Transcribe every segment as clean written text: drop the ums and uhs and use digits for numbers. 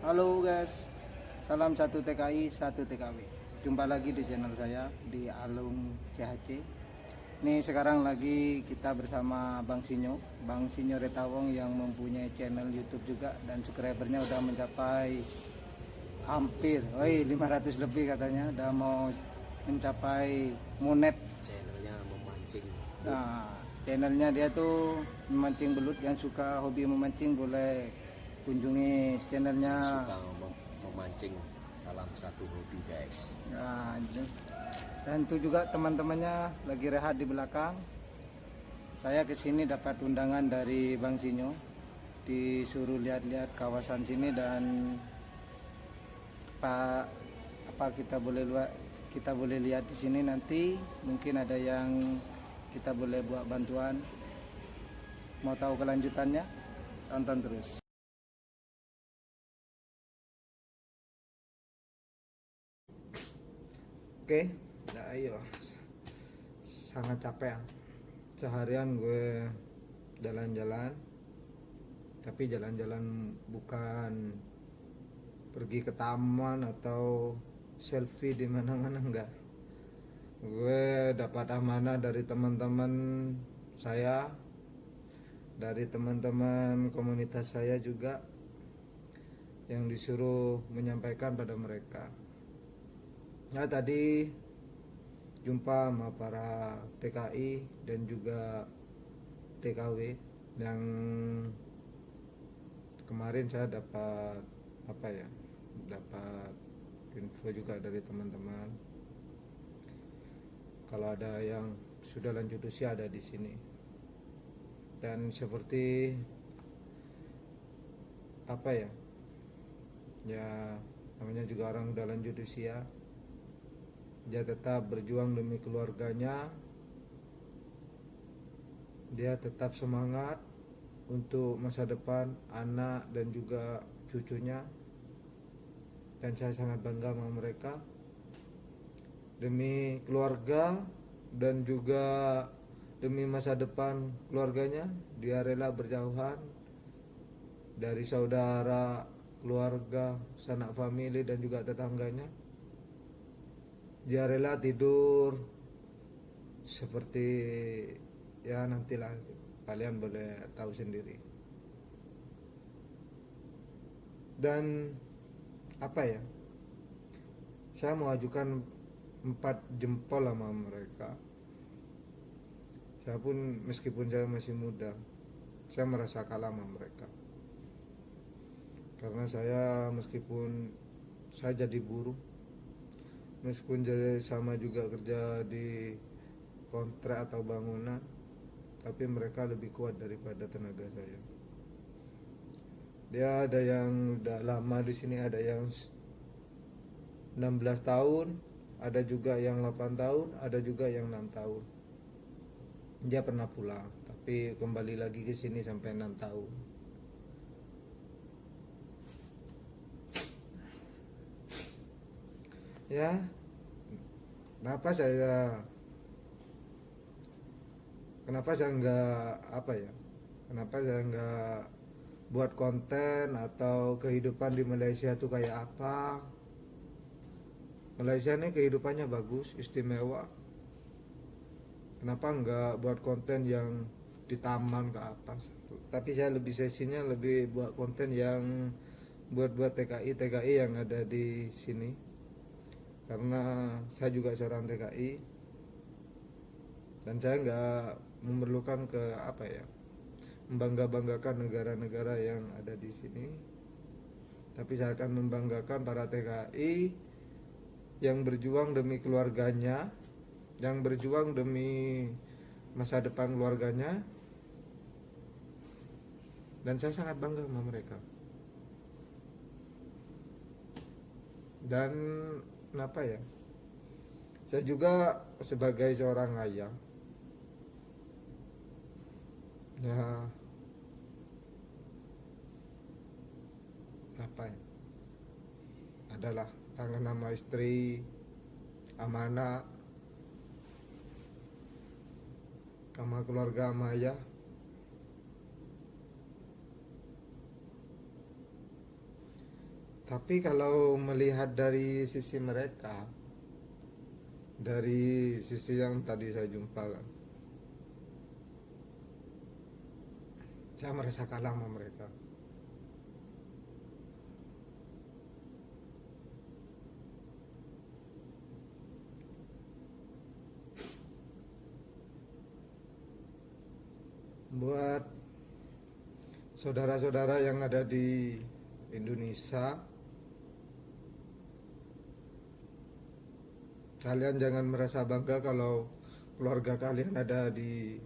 Halo guys, salam satu TKI, satu TKW. Jumpa lagi di channel saya di Alung CHC. Ini sekarang lagi kita bersama Bang Sinyo Retawong yang mempunyai channel YouTube juga dan subscribernya udah mencapai hampir, 500 lebih katanya, udah mau mencapai monet. Channelnya memancing. Nah, channelnya dia tuh memancing belut. Yang suka hobi memancing boleh kunjungi channelnya. Suka memancing, salam satu hobi guys. Nah, dan itu juga teman-temannya lagi rehat di belakang. Saya kesini dapat undangan dari Bang Sinyo, disuruh lihat-lihat kawasan sini dan apa kita boleh lihat di sini. Nanti mungkin ada yang kita boleh buat bantuan. Mau tahu kelanjutannya? Tonton terus. Oke, nah ayo. Sangat capek. Seharian gue jalan-jalan, tapi jalan-jalan bukan pergi ke taman atau selfie di mana-mana, enggak. Gue dapat amanah dari teman-teman saya, dari teman-teman komunitas saya juga, yang disuruh menyampaikan pada mereka. Nah, tadi jumpa sama para TKI dan juga TKW yang kemarin saya dapat dapat info juga dari teman-teman kalau ada yang sudah lanjut usia ada di sini. Dan seperti ya namanya juga orang udah lanjut usia, dia tetap berjuang demi keluarganya, dia tetap semangat untuk masa depan anak dan juga cucunya, dan saya sangat bangga sama mereka. Demi keluarga dan juga demi masa depan keluarganya, dia rela berjauhan dari saudara, keluarga, sanak famili dan juga tetangganya. Dia rela tidur seperti, ya nantilah kalian boleh tahu sendiri. Dan saya mau ajukan 4 jempol sama mereka. Saya pun meskipun saya masih muda, saya merasa kalah sama mereka. Karena saya meskipun saya jadi buruh, meskipun jadi sama juga kerja di kontrak atau bangunan, tapi mereka lebih kuat daripada tenaga saya. Dia ada yang udah lama di sini, ada yang 16 tahun, ada juga yang 8 tahun, ada juga yang 6 tahun. Dia pernah pulang, tapi kembali lagi ke sini sampai 6 tahun. Ya, kenapa saya kenapa saya nggak buat konten atau kehidupan di Malaysia tuh kayak apa. Malaysia ini kehidupannya bagus, istimewa. Kenapa nggak buat konten yang di taman ke atas? Tapi saya lebih sesinya lebih buat konten yang buat TKI yang ada di sini, karena saya juga seorang TKI dan saya nggak memerlukan membanggakan negara-negara yang ada di sini, tapi saya akan membanggakan para TKI yang berjuang demi keluarganya, yang berjuang demi masa depan keluarganya, dan saya sangat bangga sama mereka. Dan saya juga sebagai seorang ayah, ya adalah kangen sama istri, sama anak, sama keluarga, sama ayah. Tapi kalau melihat dari sisi mereka, dari sisi yang tadi saya jumpa kan, saya merasa kalah sama mereka. Buat saudara-saudara yang ada di Indonesia, kalian jangan merasa bangga kalau keluarga kalian ada di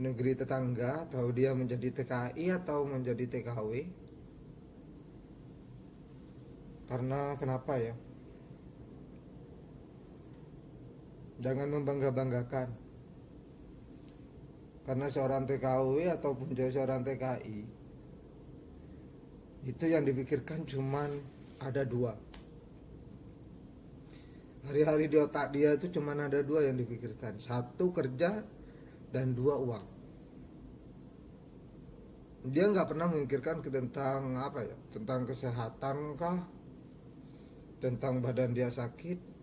negeri tetangga, atau dia menjadi TKI atau menjadi TKW. Karena kenapa ya? Jangan membangga-banggakan. Karena seorang TKW ataupun seorang TKI, itu yang dipikirkan cuman ada dua. Hari-hari di otak dia itu cuman ada dua yang dipikirkan. Satu, kerja, dan dua, uang. Dia nggak pernah memikirkan tentang apa ya, tentang kesehatan kah, tentang badan dia sakit.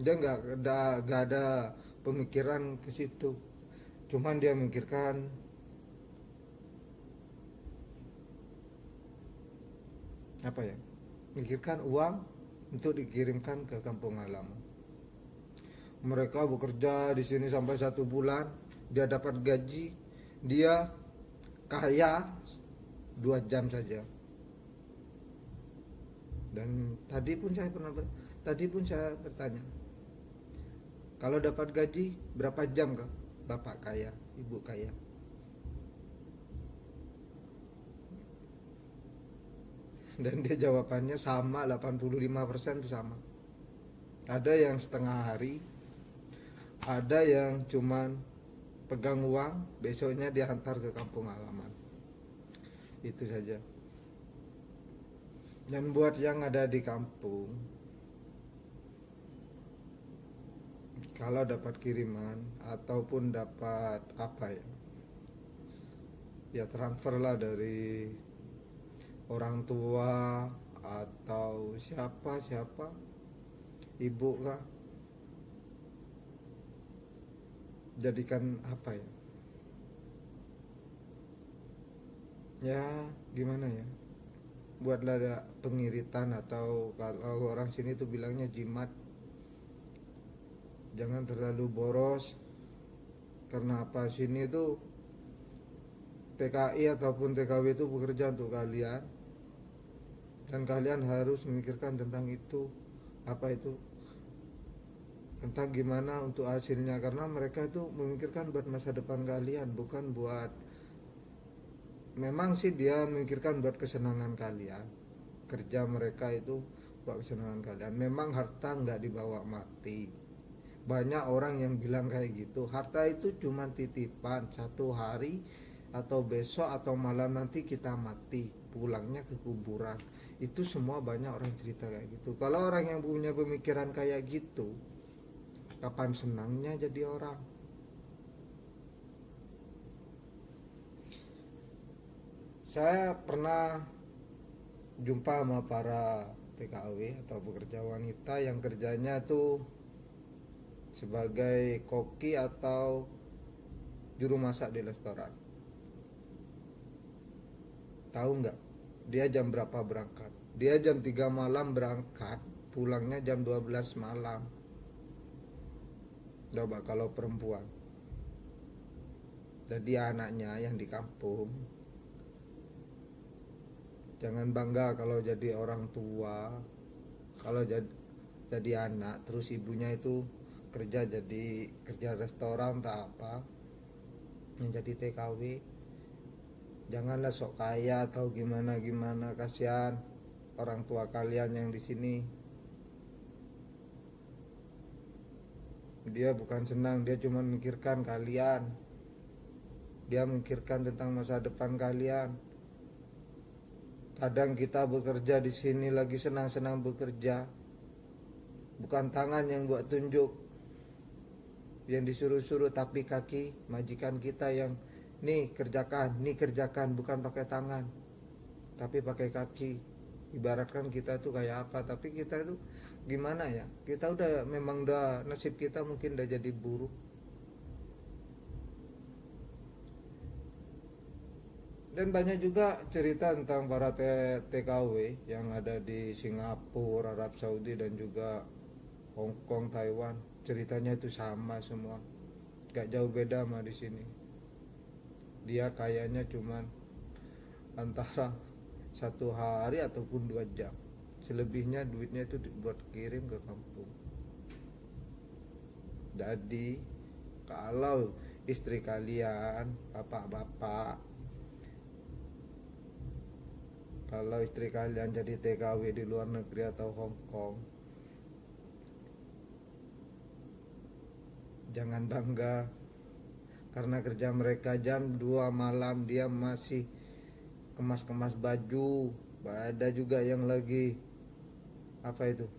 Dia nggak ada pemikiran ke situ. Cuman dia memikirkan apa ya, memikirkan uang untuk dikirimkan ke kampung halaman. Mereka bekerja di sini sampai 1 bulan, dia dapat gaji, dia kaya 2 jam saja. Dan tadi pun saya bertanya, kalau dapat gaji berapa jam kah bapak kaya, ibu kaya? Dan dia jawabannya sama, 85% itu sama. Ada yang setengah hari, ada yang cuman pegang uang, besoknya diantar ke kampung halaman. Itu saja. Dan buat yang ada di kampung, kalau dapat kiriman ataupun dapat apa ya transfer lah dari orang tua atau siapa, ibu kah, jadikan apa ya gimana ya, buatlah ada pengiritan, atau kalau orang sini tuh bilangnya jimat. Jangan terlalu boros. Karena apa, sini tuh TKI ataupun TKW itu bekerja untuk kalian, dan kalian harus memikirkan tentang itu, apa itu, tentang gimana untuk hasilnya. Karena mereka itu memikirkan buat masa depan kalian, bukan buat, memang sih dia memikirkan buat kesenangan kalian. Kerja mereka itu buat kesenangan kalian. Memang harta nggak dibawa mati. Banyak orang yang bilang kayak gitu, harta itu cuma titipan, 1 hari atau besok atau malam nanti kita mati, pulangnya ke kuburan. Itu semua banyak orang cerita kayak gitu. Kalau orang yang punya pemikiran kayak gitu, kapan senangnya jadi orang? Saya pernah jumpa sama para TKW atau pekerja wanita yang kerjanya tuh sebagai koki atau juru masak di restoran. Tahu nggak? Dia jam berapa berangkat? Dia jam 3 malam berangkat, pulangnya jam 12 malam. Coba kalau perempuan. Jadi anaknya yang di kampung, jangan bangga kalau jadi orang tua. Kalau jadi anak terus ibunya itu kerja restoran tak apa, yang jadi TKW, janganlah sok kaya atau gimana, kasihan orang tua kalian yang di sini. Dia bukan senang, dia cuma memikirkan kalian, dia memikirkan tentang masa depan kalian. Kadang kita bekerja di sini lagi senang-senang bekerja, bukan tangan yang buat tunjuk, yang disuruh-suruh, tapi kaki majikan kita yang nih kerjakan, bukan pakai tangan tapi pakai kaki. Ibaratkan kita tuh kayak apa, tapi kita tuh gimana ya, kita udah memang udah nasib kita mungkin udah jadi buruh. Dan banyak juga cerita tentang para TKW yang ada di Singapura, Arab Saudi, dan juga Hong Kong, Taiwan. Ceritanya itu sama semua, gak jauh beda sama di sini. Dia kayaknya cuman antara 1 hari ataupun 2 jam. Selebihnya duitnya itu buat kirim ke kampung. Jadi kalau istri kalian, bapak-bapak, kalau istri kalian jadi TKW di luar negeri atau Hong Kong, jangan bangga, karena kerja mereka jam 2 malam dia masih kemas-kemas baju. Ada juga yang lagi apa itu,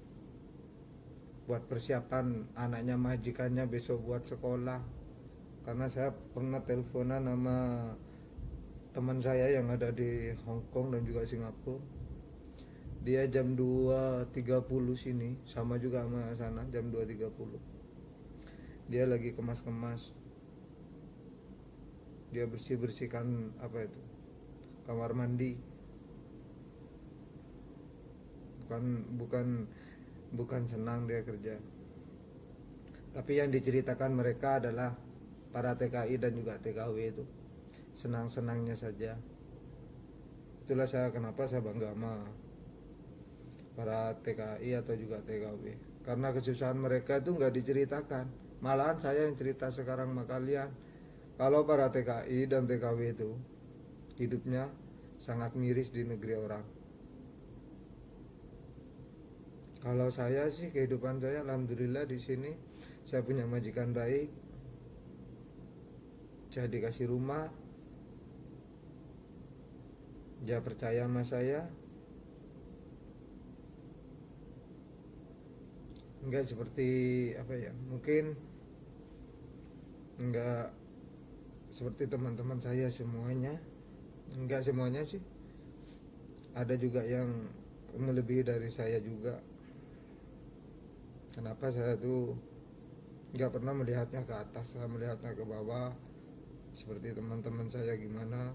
buat persiapan anaknya majikannya besok buat sekolah. Karena saya pernah teleponan sama teman saya yang ada di Hong Kong dan juga Singapura. Dia jam 2.30 sini, sama juga sama sana jam 2.30. Dia lagi kemas-kemas, dia bersihkan apa itu, kamar mandi. Bukan senang dia kerja. Tapi yang diceritakan mereka adalah para TKI dan juga TKW itu senang-senangnya saja. Itulah kenapa saya bangga sama para TKI atau juga TKW, karena kesusahan mereka itu nggak diceritakan. Malahan saya yang cerita sekarang sama kalian. Kalau para TKI dan TKW itu hidupnya sangat miris di negeri orang. Kalau saya sih, kehidupan saya alhamdulillah di sini saya punya majikan baik, saya dikasih rumah, dia percaya sama saya. Enggak seperti apa ya, mungkin enggak seperti teman-teman saya semuanya, enggak semuanya sih, ada juga yang melebihi dari saya juga. Kenapa saya tuh enggak pernah melihatnya ke atas, saya melihatnya ke bawah seperti teman-teman saya gimana.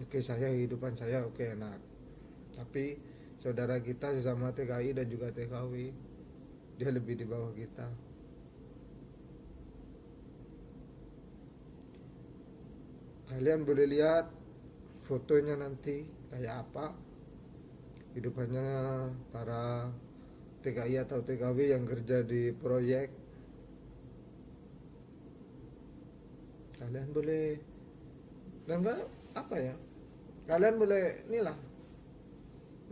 Oke, saya kehidupan saya oke, enak, tapi saudara kita sesama TKI dan juga TKW, dia lebih di bawah kita. Kalian boleh lihat fotonya nanti kayak apa hidupannya para TKI atau TKW yang kerja di proyek. Kalian boleh, dan apa ya, kalian boleh inilah,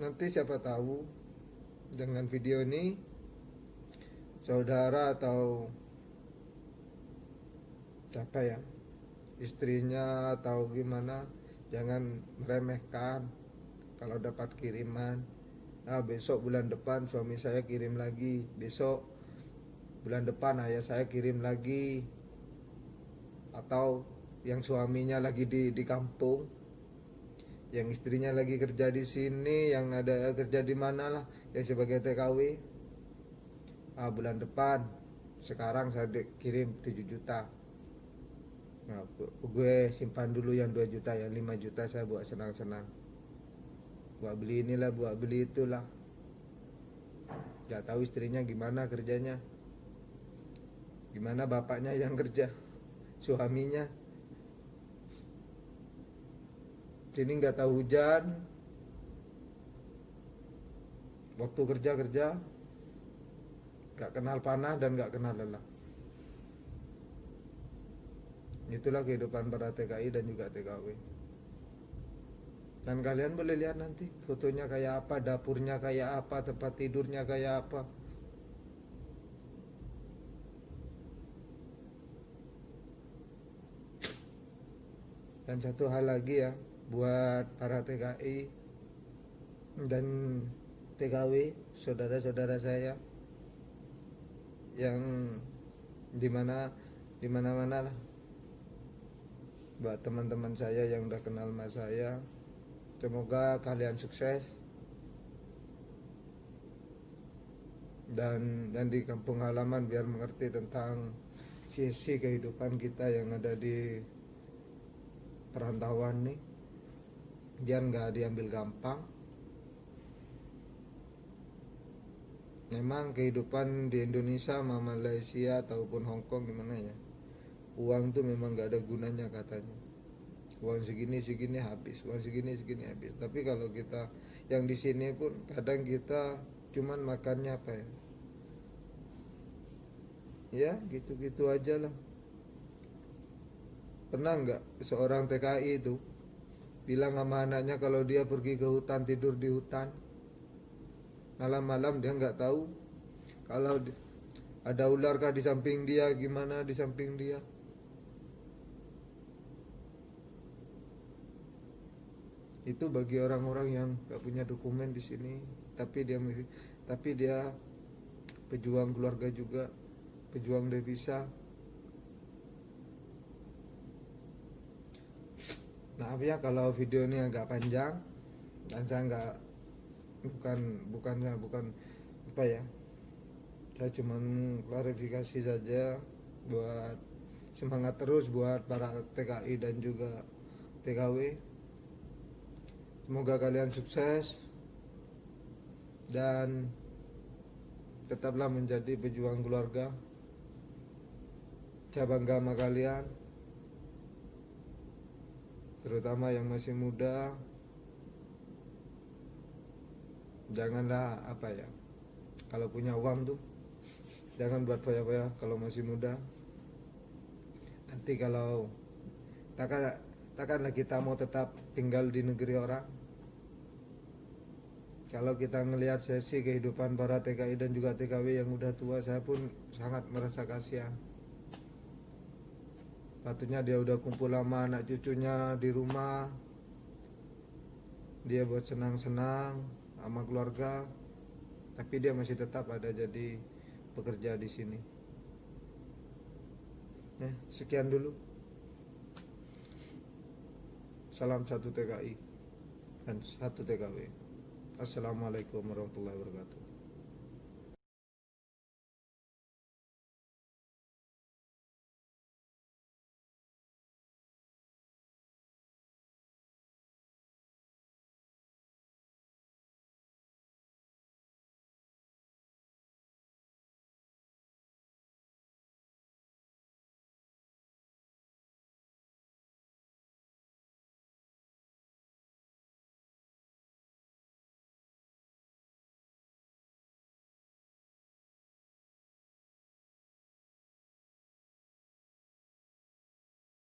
nanti siapa tahu dengan video ini saudara atau siapa ya, istrinya atau gimana, jangan meremehkan kalau dapat kiriman. Besok bulan depan suami saya kirim lagi, besok bulan depan ayah saya kirim lagi, atau yang suaminya lagi di kampung, yang istrinya lagi kerja di sini, yang ada kerja di mana lah, yang sebagai TKW. Bulan depan sekarang saya kirim 7 juta. Nah, gue simpan dulu yang 2 juta, yang 5 juta saya buat senang-senang, buat beli inilah, buat beli itulah. Gak tahu istrinya gimana kerjanya, gimana bapaknya yang kerja, suaminya. Sini gak tahu hujan, waktu kerja gak kenal panah dan gak kenal lelah. Itulah kehidupan para TKI dan juga TKW. Dan kalian boleh lihat nanti fotonya kayak apa, dapurnya kayak apa, tempat tidurnya kayak apa. Dan satu hal lagi ya, buat para TKI dan TKW, saudara-saudara saya yang di mana-mana lah. Buat teman-teman saya yang udah kenal sama saya, semoga kalian sukses dan di kampung halaman biar mengerti tentang sisi kehidupan kita yang ada di perantauan nih, biar nggak diambil gampang. Memang kehidupan di Indonesia sama Malaysia ataupun Hong Kong gimana ya, uang tuh memang nggak ada gunanya katanya. Uang segini habis, uang segini habis. Tapi kalau kita yang di sini pun kadang kita cuman makannya apa ya, ya gitu-gitu aja lah. Pernah nggak seorang TKI itu bilang sama anaknya kalau dia pergi ke hutan, tidur di hutan, malam-malam dia nggak tahu kalau ada ular kah di samping dia, gimana di samping dia. Itu bagi orang-orang yang nggak punya dokumen di sini, tapi dia pejuang keluarga juga, pejuang devisa. Maaf ya kalau video ini agak panjang dan saya nggak bukan apa ya, saya cuma klarifikasi saja buat semangat terus buat para TKI dan juga TKW. Semoga kalian sukses dan tetaplah menjadi pejuang keluarga. Saya bangga sama kalian, terutama yang masih muda. Janganlah apa ya, kalau punya uang tuh jangan buat foya-foya kalau masih muda. Nanti kalau takkanlah kita mau tetap tinggal di negeri orang. Kalau kita ngelihat sesi kehidupan para TKI dan juga TKW yang udah tua, saya pun sangat merasa kasihan. Patutnya dia udah kumpul sama anak cucunya di rumah, dia buat senang-senang sama keluarga, tapi dia masih tetap ada jadi pekerja di sini. Sekian dulu. Salam satu TKI dan satu TKW. Assalamualaikum warahmatullahi wabarakatuh.